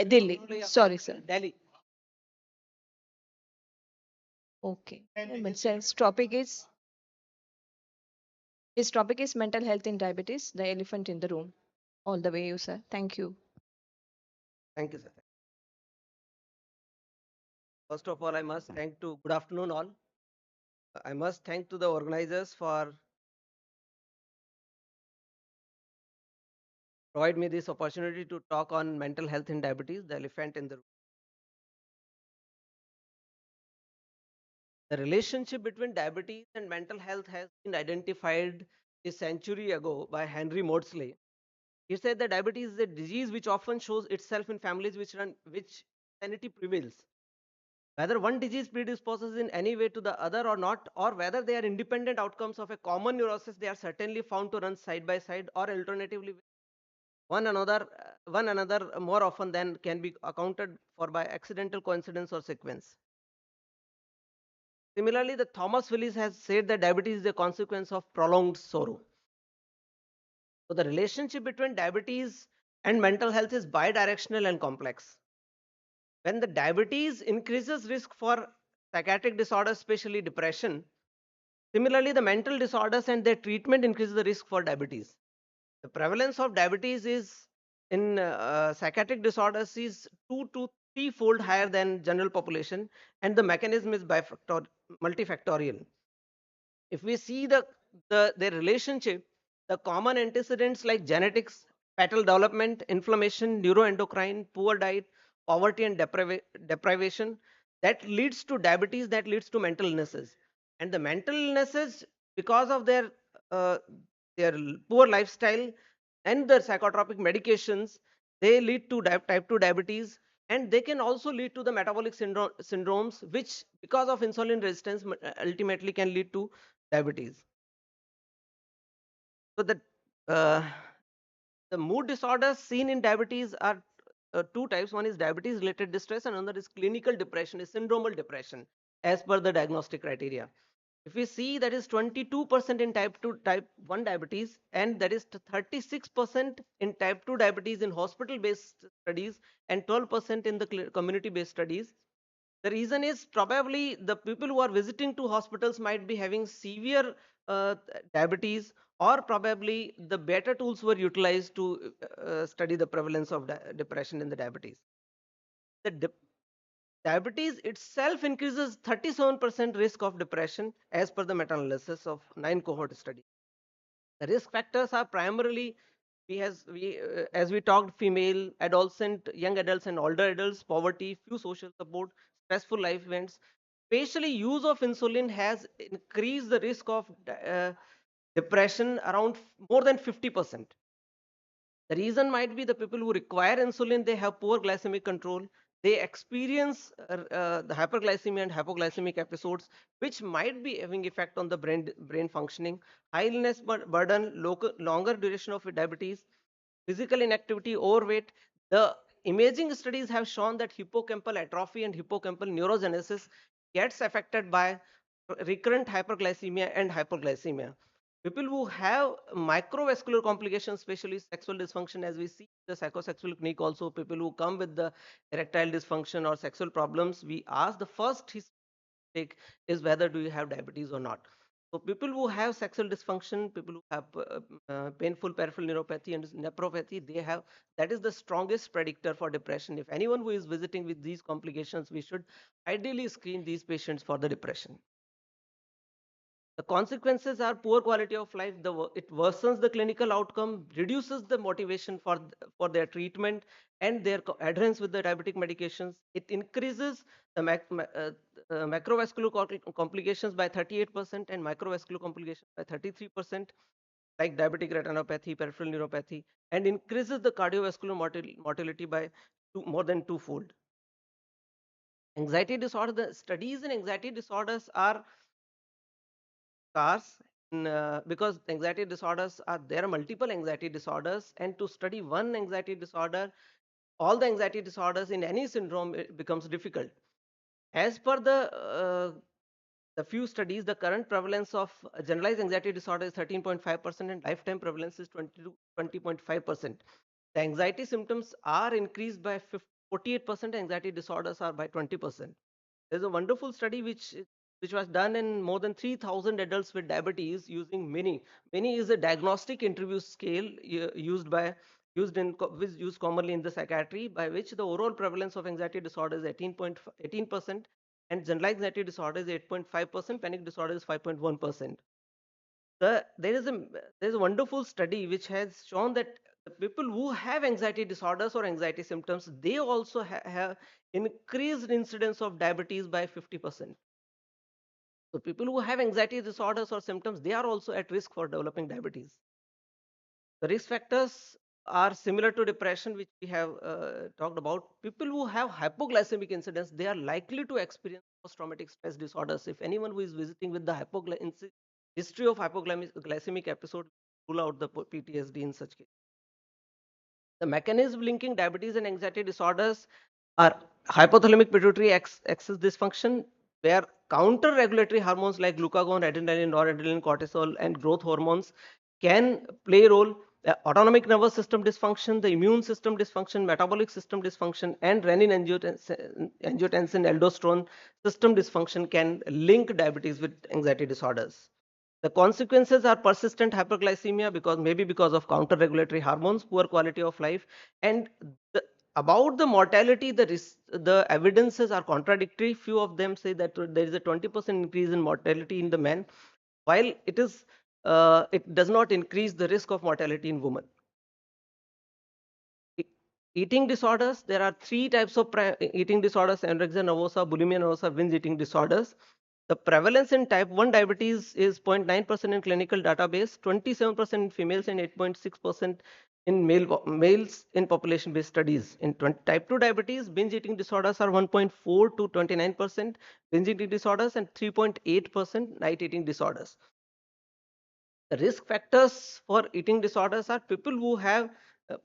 Delhi. Sorry, sir. Delhi. Okay. His topic is mental health in diabetes, the elephant in the room. All the way, you sir. Thank you. Thank you, sir. First of all, I must thank to good afternoon all. I must thank to the organizers for provide me this opportunity to talk on mental health in diabetes, the elephant in the room. The relationship between diabetes and mental health has been identified a century ago by Henry Maudsley. He said that diabetes is a disease which often shows itself in families which sanity prevails. Whether one disease predisposes in any way to the other or not, or whether they are independent outcomes of a common neurosis, they are certainly found to run side by side or alternatively one another more often than can be accounted for by accidental coincidence or sequence. Similarly, the Thomas Willis has said that diabetes is a consequence of prolonged sorrow. So the relationship between diabetes and mental health is bidirectional and complex. When the diabetes increases risk for psychiatric disorders, especially depression, similarly the mental disorders and their treatment increases the risk for diabetes. The prevalence of diabetes is in psychiatric disorders is 2 to 3 fold higher than general population, and the mechanism is multifactorial. If we see their relationship, the common antecedents like genetics, fetal development, inflammation, neuroendocrine, poor diet, poverty, and deprivation, that leads to diabetes, that leads to mental illnesses. And the mental illnesses, because of uh, their poor lifestyle and their psychotropic medications, they lead to type 2 diabetes, and they can also lead to the metabolic syndromes, which because of insulin resistance ultimately can lead to diabetes. So uh, the mood disorders seen in diabetes are two types. One is diabetes related distress, and another is clinical depression, is syndromal depression, as per the diagnostic criteria. If we see, that is 22% in type 2 type 1 diabetes, and that is 36% in type 2 diabetes in hospital based studies, and 12% in the community based studies. The reason is probably the people who are visiting to hospitals might be having severe diabetes, or probably the better tools were utilized to study the prevalence of depression in the diabetes. The diabetes itself increases 37% risk of depression as per the meta-analysis of 9 cohort study. The risk factors are primarily, as we talked, female, adolescent, young adults, and older adults, poverty, few social support, stressful life events. Especially use of insulin has increased the risk of depression around more than 50%. The reason might be the people who require insulin, they have poor glycemic control. They experience the hyperglycemia and hypoglycemic episodes, which might be having effect on the brain functioning. High illness burden, longer duration of diabetes, physical inactivity, overweight. The imaging studies have shown that hippocampal atrophy and hippocampal neurogenesis gets affected by recurrent hyperglycemia and hypoglycemia. People who have microvascular complications, especially sexual dysfunction, as we see the psychosexual clinic, also people who come with the erectile dysfunction or sexual problems, we ask the first take is whether do you have diabetes or not. So people who have sexual dysfunction, people who have painful peripheral neuropathy and nephropathy, they have, that is the strongest predictor for depression. If anyone who is visiting with these complications, we should ideally screen these patients for the depression. The consequences are poor quality of life. It worsens the clinical outcome, reduces the motivation for their treatment and their adherence with the diabetic medications. It increases the macrovascular complications by 38% and microvascular complications by 33%, like diabetic retinopathy, peripheral neuropathy, and increases the cardiovascular mortality by more than twofold. Anxiety disorder, the studies in anxiety disorders are cars because anxiety disorders are, there are multiple anxiety disorders, and to study one anxiety disorder, all the anxiety disorders in any syndrome, it becomes difficult. As per the few studies, the current prevalence of generalized anxiety disorder is 13.5%, and lifetime prevalence is 20 to 20.5%. The anxiety symptoms are increased by 48% anxiety disorders are by 20%. There's a wonderful study which was done in more than 3,000 adults with diabetes using Mini. Mini is a diagnostic interview scale used commonly in the psychiatry, by which the overall prevalence of anxiety disorder is 18% and generalized anxiety disorder is 8.5%, panic disorder is 5.1%. There is a wonderful study which has shown that the people who have anxiety disorders or anxiety symptoms, they also have increased incidence of diabetes by 50%. So people who have anxiety disorders or symptoms, they are also at risk for developing diabetes. The risk factors are similar to depression, which we have talked about. People who have hypoglycemic incidents, they are likely to experience post-traumatic stress disorders. If anyone who is visiting with the history of hypoglycemic episode, rule out the PTSD in such case. The mechanism linking diabetes and anxiety disorders are hypothalamic pituitary axis dysfunction, where counter regulatory hormones like glucagon, adrenaline, noradrenaline, cortisol, and growth hormones can play a role. Autonomic nervous system dysfunction, the immune system dysfunction, metabolic system dysfunction, and renin angiotensin aldosterone system dysfunction can link diabetes with anxiety disorders. The consequences are persistent hyperglycemia, because maybe because of counter regulatory hormones, poor quality of life. And the, about the mortality, the evidences are contradictory. Few of them say that there is a 20% increase in mortality in the men, while it does not increase the risk of mortality in women. E- Eating disorders, there are three types of eating disorders: anorexia nervosa, bulimia nervosa, binge eating disorders. The prevalence in type 1 diabetes is 0.9% in clinical database, 27% in females, and 8.6% in males in population based studies. In type 2 diabetes, binge eating disorders are 1.4 to 29% binge eating disorders, and 3.8% night eating disorders. The risk factors for eating disorders are people who have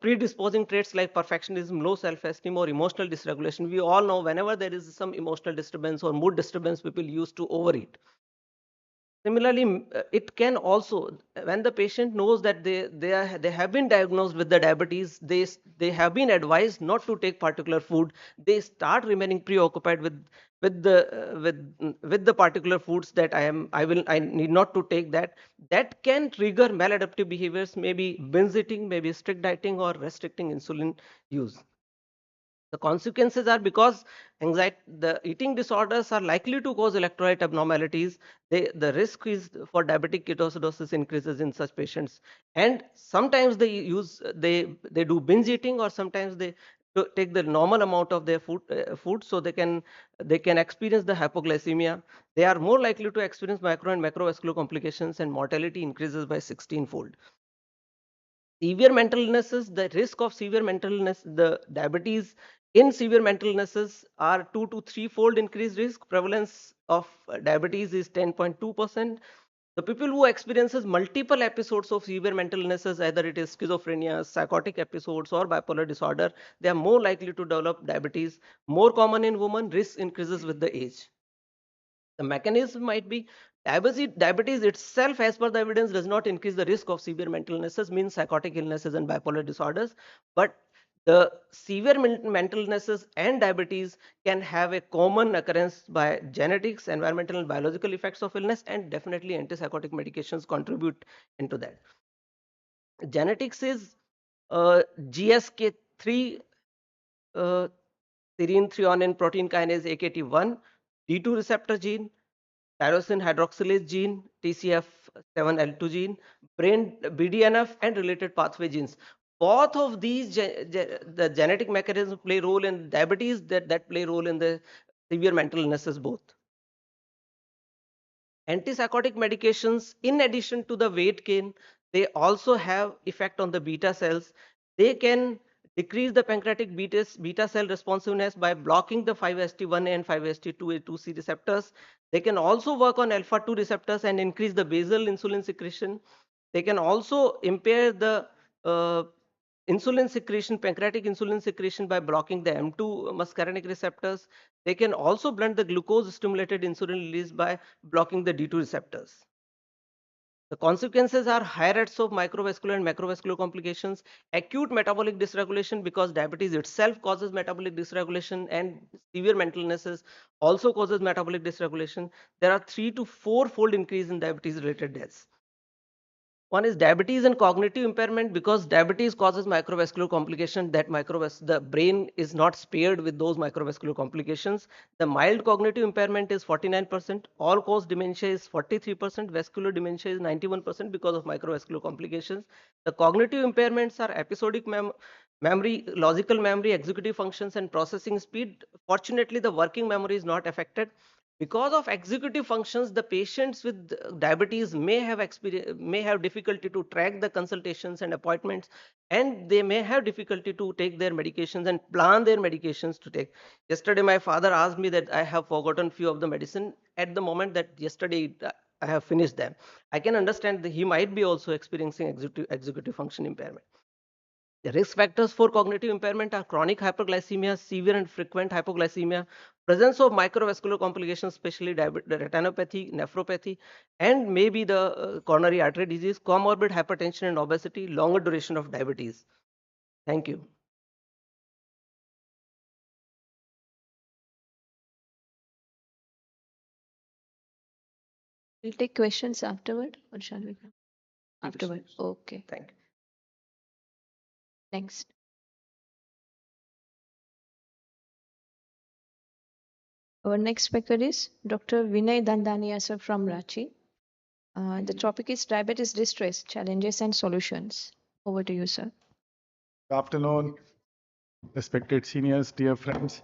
predisposing traits like perfectionism, low self-esteem, or emotional dysregulation. We all know whenever there is some emotional disturbance or mood disturbance, people used to overeat. Similarly, it can also, when the patient knows that they have been diagnosed with the diabetes, they have been advised not to take particular food, they start remaining preoccupied with the particular foods that I need not to take that. That can trigger maladaptive behaviors, maybe binge eating, maybe strict dieting, or restricting insulin use. The consequences are, because the eating disorders are likely to cause electrolyte abnormalities. The risk is for diabetic ketoacidosis increases in such patients, and sometimes they do binge eating, or sometimes they take the normal amount of their food, so they can experience the hypoglycemia. They are more likely to experience micro and macrovascular complications, and mortality increases by 16-fold. Severe mental illnesses, the risk of severe mental illness, the diabetes in severe mental illnesses are 2 to 3-fold increased risk. Prevalence of diabetes is 10.2%. The people who experiences multiple episodes of severe mental illnesses, either it is schizophrenia, psychotic episodes, or bipolar disorder, they are more likely to develop diabetes. More common in women, risk increases with the age. The mechanism might be diabetes itself, as per the evidence, does not increase the risk of severe mental illnesses, means psychotic illnesses and bipolar disorders. But the severe mental illnesses and diabetes can have a common occurrence by genetics, environmental and biological effects of illness, and definitely antipsychotic medications contribute into that. Genetics is GSK3, uh, serine threonine protein kinase AKT1, D2 receptor gene, tyrosine hydroxylase gene, TCF7L2 gene, brain BDNF, and related pathway genes. Both of these the genetic mechanisms play role in diabetes, that play role in the severe mental illnesses both. Antipsychotic medications, in addition to the weight gain, they also have effect on the beta cells. They can decrease the pancreatic beta cell responsiveness by blocking the 5-HT1A and 5-HT2A2C receptors. They can also work on alpha 2 receptors and increase the basal insulin secretion. They can also impair the uh, insulin secretion, pancreatic insulin secretion, by blocking the M2 muscarinic receptors. They can also blunt the glucose stimulated insulin release by blocking the D2 receptors. The consequences are higher rates of microvascular and macrovascular complications, acute metabolic dysregulation because diabetes itself causes metabolic dysregulation, and severe mental illnesses also causes metabolic dysregulation. There are 3 to 4 fold increase in diabetes related deaths. One is diabetes and cognitive impairment because diabetes causes microvascular complication that the brain is not spared with those microvascular complications. The mild cognitive impairment is 49%, all cause dementia is 43%, vascular dementia is 91% because of microvascular complications. The cognitive impairments are episodic memory, logical memory, executive functions and processing speed. Fortunately, the working memory is not affected. Because of executive functions, the patients with diabetes may have difficulty to track the consultations and appointments, and they may have difficulty to take their medications and plan their medications to take. Yesterday my father asked me that I have forgotten few of the medicine at the moment that yesterday I have finished them. I can understand that he might be also experiencing executive function impairment. The risk factors for cognitive impairment are chronic hyperglycemia, severe and frequent hypoglycemia, presence of microvascular complications, especially retinopathy, nephropathy, and maybe the coronary artery disease, comorbid hypertension and obesity, longer duration of diabetes. Thank you. We'll take questions afterward, or shall we? Afterward. Questions. Okay. Thank you. Next. Our next speaker is Dr. Vinay Dandania sir from Ranchi. The topic is diabetes distress, challenges and solutions. Over to you, sir. Good afternoon, respected seniors, dear friends.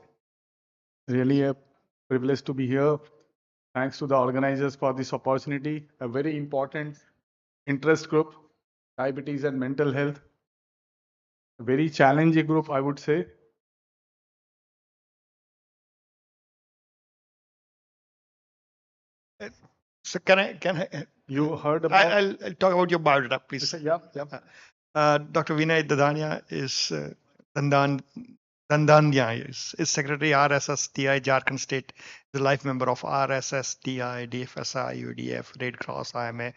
Really a privilege to be here. Thanks to the organizers for this opportunity. A very important interest group, diabetes and mental health. A very challenging group, I would say. So can I, You heard about? I'll talk about your biodata, please. Yeah. Dr. Vinay Dadania is Dandanya is Secretary RSSDI Jharkhand State, is a life member of RSSDI, DFSI, UDF, Red Cross, IMA,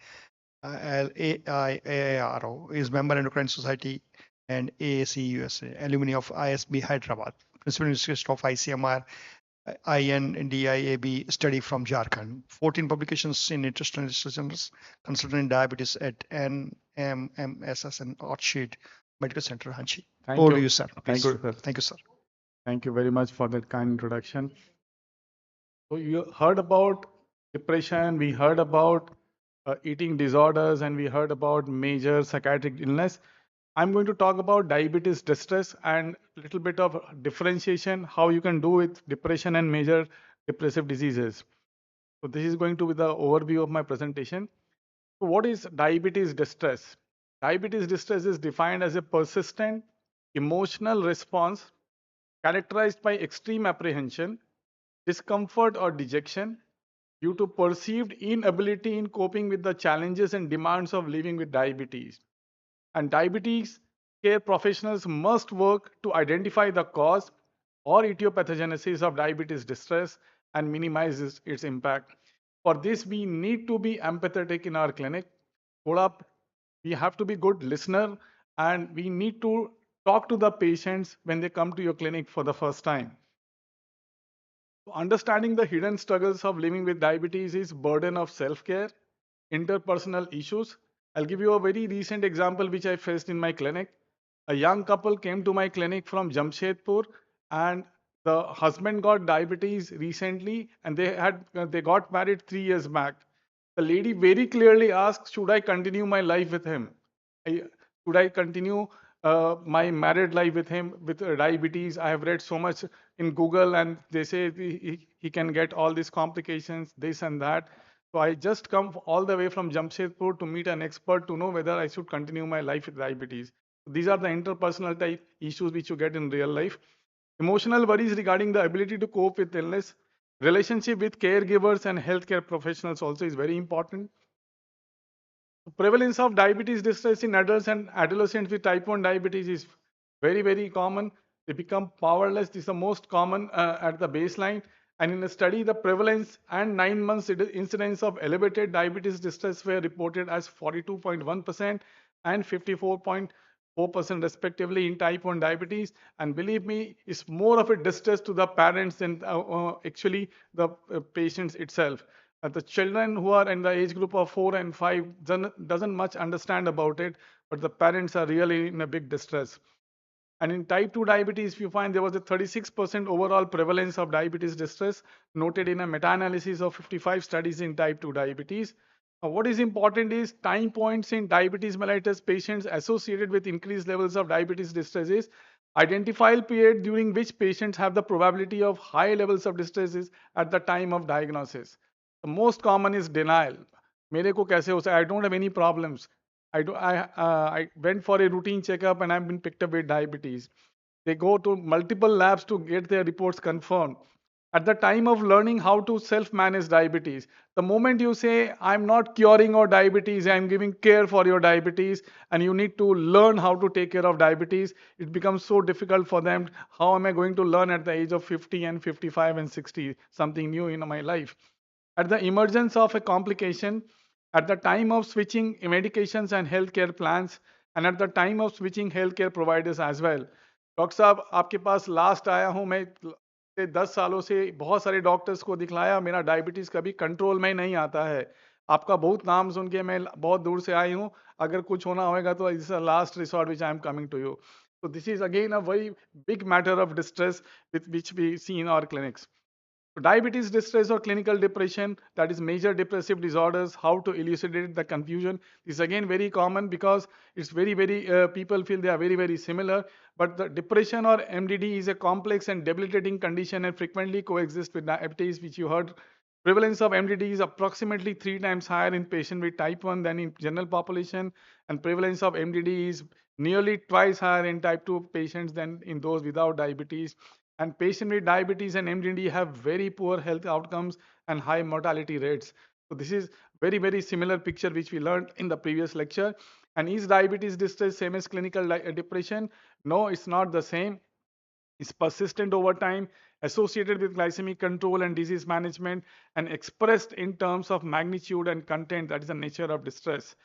AARO, is member Endocrine Society and AAC USA, alumni of ISB Hyderabad, principal institute of ICMR, INDIAB study from Jharkhand. 14 publications in intestinal disorders, consultant in diabetes at NMMSS and Orchid Medical Center, Ranchi. Over to you, sir. Thank you, sir. Thank you, sir. Thank you very much for that kind introduction. So you heard about depression, we heard about eating disorders, and we heard about major psychiatric illness. I'm going to talk about diabetes distress and a little bit of differentiation, how you can do with depression and major depressive diseases. So this is going to be the overview of my presentation. So what is diabetes distress? Diabetes distress is defined as a persistent emotional response characterized by extreme apprehension, discomfort or dejection due to perceived inability in coping with the challenges and demands of living with diabetes. And diabetes care professionals must work to identify the cause or etiopathogenesis of diabetes distress and minimize its impact. For this, we need to be empathetic in our clinic. We have to be good listener, and we need to talk to the patients when they come to your clinic for the first time. Understanding the hidden struggles of living with diabetes is burden of self-care, interpersonal issues. I'll give you a very recent example which I faced in my clinic. A young couple came to my clinic from Jamshedpur, and the husband got diabetes recently, and they got married 3 years back. The lady very clearly asked, should I continue my life with him? Should I continue my married life with him with diabetes? I have read so much in Google, and they say he can get all these complications, this and that. So I just come all the way from Jamshedpur to meet an expert to know whether I should continue my life with diabetes. These are the interpersonal type issues which you get in real life. Emotional worries regarding the ability to cope with illness. Relationship with caregivers and healthcare professionals also is very important. Prevalence of diabetes distress in adults and adolescents with type 1 diabetes is very, very common. They become powerless. This is the most common at the baseline. And in a study, the prevalence and 9 months incidence of elevated diabetes distress were reported as 42.1% and 54.4% respectively in type 1 diabetes. And believe me, it's more of a distress to the parents than actually the patients itself. The children who are in the age group of 4 and 5 doesn't much understand about it, but the parents are really in a big distress. And in type 2 diabetes, you find there was a 36% overall prevalence of diabetes distress noted in a meta-analysis of 55 studies in type 2 diabetes. What is important is time points in diabetes mellitus patients associated with increased levels of diabetes distress is identifiable period during which patients have the probability of high levels of distress is at the time of diagnosis. The most common is denial. मेरे को कैसे हो सकता I don't have any problems. I went for a routine checkup and I've been picked up with diabetes. They go to multiple labs to get their reports confirmed. At the time of learning how to self-manage diabetes, the moment you say, I'm not curing your diabetes, I'm giving care for your diabetes, and you need to learn how to take care of diabetes, it becomes so difficult for them. How am I going to learn at the age of 50 and 55 and 60 something new in my life? At the emergence of a complication, at the time of switching medications and healthcare plans, and at the time of switching healthcare providers as well. Doctor साहब आपके पास last आया हूं मैं 10 सालों से बहुत सारे doctors को दिखलाया मेरा डायबिटीज कभी कंट्रोल में नहीं आता है आपका बहुत नाम सुन के मैं बहुत दूर से आई हूं अगर कुछ होना होगा तो it's last resort which I am coming to you so this is again a very big matter of distress with which we see in our clinics. Diabetes distress or clinical depression, that is major depressive disorders, how to elucidate the confusion is again very common because it's very, people feel they are very similar. But the depression or MDD is a complex and debilitating condition and frequently coexist with diabetes, which you heard. Prevalence of MDD is approximately 3 times higher in patients with type 1 than in general population, and prevalence of MDD is nearly twice higher in type 2 patients than in those without diabetes. And patients with diabetes and MDD have very poor health outcomes and high mortality rates. So this is very similar picture which we learned in the previous lecture. And is diabetes distress same as clinical depression? No, it's not the same. It's persistent over time, associated with glycemic control and disease management, and expressed in terms of magnitude and content. That is the nature of distress.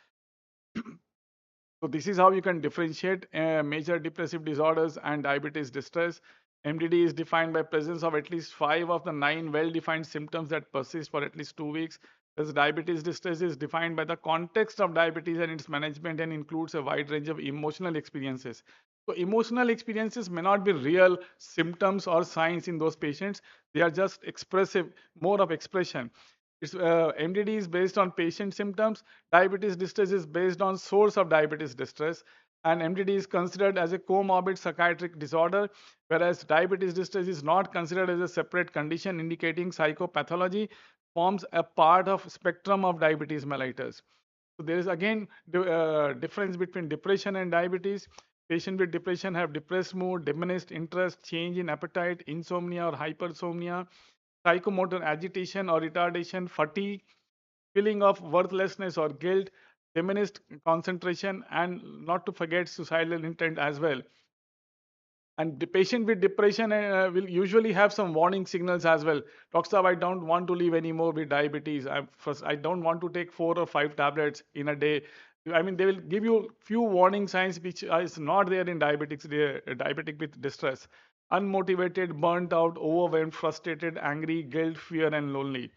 So this is how you can differentiate major depressive disorders and diabetes distress. MDD is defined by presence of at least 5 of the 9 well-defined symptoms that persist for at least 2 weeks. Whereas diabetes distress is defined by the context of diabetes and its management and includes a wide range of emotional experiences. So emotional experiences may not be real symptoms or signs in those patients. They are just expressive, more of expression. MDD is based on patient symptoms. Diabetes distress is based on source of diabetes distress. And MDD is considered as a comorbid psychiatric disorder, whereas diabetes distress is not considered as a separate condition indicating psychopathology, forms a part of spectrum of diabetes mellitus. So there is again difference between depression and diabetes. Patients with depression have depressed mood, diminished interest, change in appetite, insomnia or hypersomnia, psychomotor agitation or retardation, fatigue, feeling of worthlessness or guilt, diminished concentration, and not to forget suicidal intent as well. And the patient with depression will usually have some warning signals as well. Doctor, I don't want to live anymore with diabetes. I don't want to take 4 or 5 tablets in a day. I mean, they will give you few warning signs which is not there in diabetics, diabetic with distress. Unmotivated, burnt out, overwhelmed, frustrated, angry, guilt, fear, and lonely.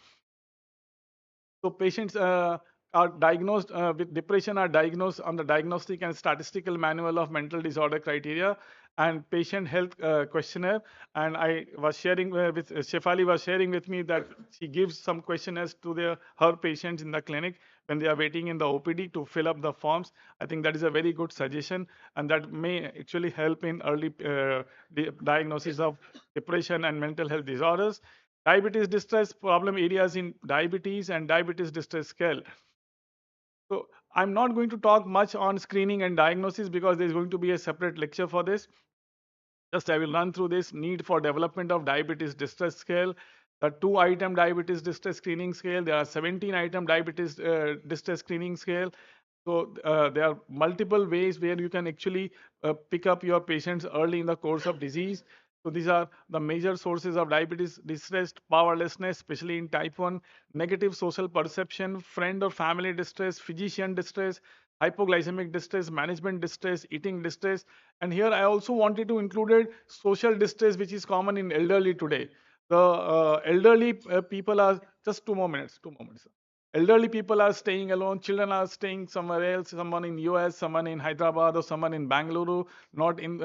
So patients are diagnosed with depression are diagnosed on the Diagnostic and Statistical Manual of Mental Disorder Criteria and Patient Health Questionnaire. And I was sharing with Shefali was sharing with me that she gives some questionnaires to her patients in the clinic when they are waiting in the OPD to fill up the forms. I think that is a very good suggestion, and that may actually help in early diagnosis of depression and mental health disorders. Diabetes distress problem areas in diabetes and diabetes distress scale. So I'm not going to talk much on screening and diagnosis because there's going to be a separate lecture for this. Just I will run through this need for development of diabetes distress scale. The 2-item diabetes distress screening scale. There are 17-item diabetes distress screening scale. So there are multiple ways where you can actually pick up your patients early in the course of disease. So these are the major sources of diabetes: distress, powerlessness, especially in type 1, negative social perception, friend or family distress, physician distress, hypoglycemic distress, management distress, eating distress. And here I also wanted to include social distress, which is common in elderly today. The elderly people are, just 2 more minutes, 2 more minutes. Elderly people are staying alone, children are staying somewhere else, someone in US, someone in Hyderabad, or someone in Bangalore, not in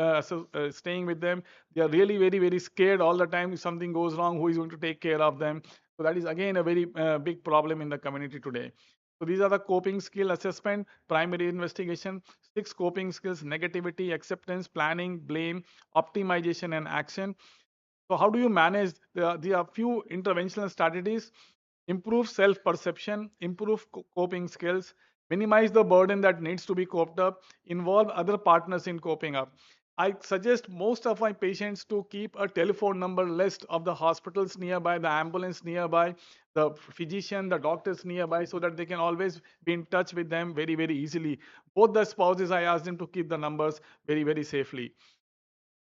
staying with them. They are really very scared all the time. If something goes wrong, who is going to take care of them? So that is again a very big problem in the community today. So these are the coping skill assessment, primary investigation, 6 coping skills: negativity, acceptance, planning, blame, optimization, and action. So how do you manage? There are few interventional strategies: improve self-perception, improve coping skills, minimize the burden that needs to be coped up, involve other partners in coping up. I suggest most of my patients to keep a telephone number list of the hospitals nearby, the ambulance nearby, the physician, the doctors nearby, so that they can always be in touch with them very easily. Both the spouses, I ask them to keep the numbers very safely.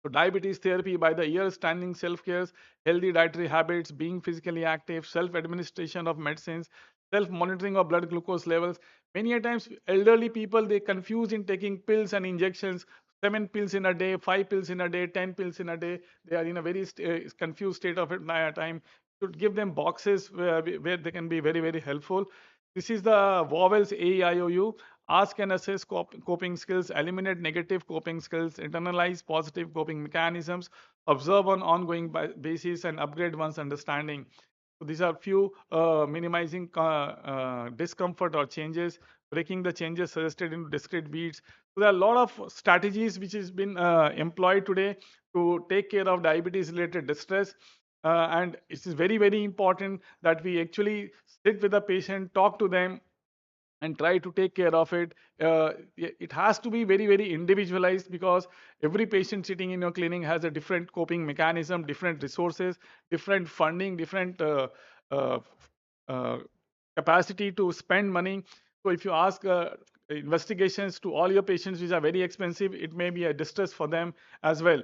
So diabetes therapy by the ear, standing self-care, healthy dietary habits, being physically active, self-administration of medicines, self-monitoring of blood glucose levels. Many a times elderly people, they confuse in taking pills and injections. 7 pills in a day, 5 pills in a day, 10 pills in a day. They are in a very confused state of it time. Should give them boxes where they can be very helpful. This is the vowels A, I, O, U. Ask and assess coping skills, eliminate negative coping skills, internalize positive coping mechanisms, observe on ongoing basis, and upgrade one's understanding. So these are few minimizing discomfort or changes, breaking the changes suggested into discrete beats. So there are a lot of strategies which has been employed today to take care of diabetes related distress. And it is very important that we actually sit with the patient, talk to them, and try to take care of it. It has to be very individualized, because every patient sitting in your clinic has a different coping mechanism, different resources, different funding, different uh, uh, capacity to spend money. So if you ask investigations to all your patients, which are very expensive, it may be a distress for them as well.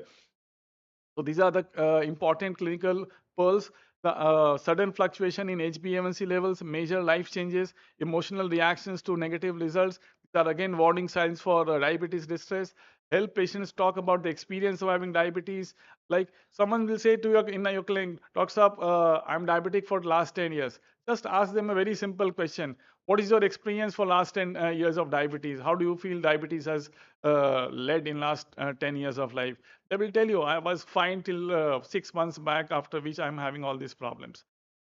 So these are the important clinical pearls. The sudden fluctuation in HbA1c levels, major life changes, emotional reactions to negative results. These are again warning signs for diabetes distress. Help patients talk about the experience of having diabetes. Like someone will say to you in your clinic, "Doc Saab, I'm diabetic for the last 10 years." Just ask them a very simple question. What is your experience for last 10 years of diabetes? How do you feel diabetes has led in last 10 years of life? They will tell you, I was fine till 6 months back, after which I'm having all these problems.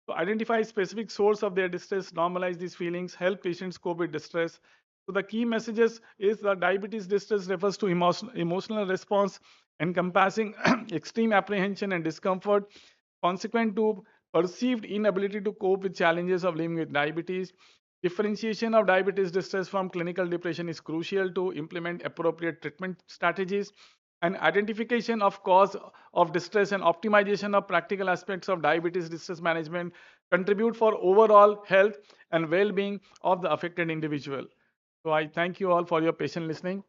So identify specific source of their distress, normalize these feelings, help patients cope with distress. So the key messages is that diabetes distress refers to emotional response encompassing extreme apprehension and discomfort consequent to perceived inability to cope with challenges of living with diabetes. Differentiation of diabetes distress from clinical depression is crucial to implement appropriate treatment strategies, and identification of cause of distress and optimization of practical aspects of diabetes distress management contribute for overall health and well-being of the affected individual. So I thank you all for your patient listening.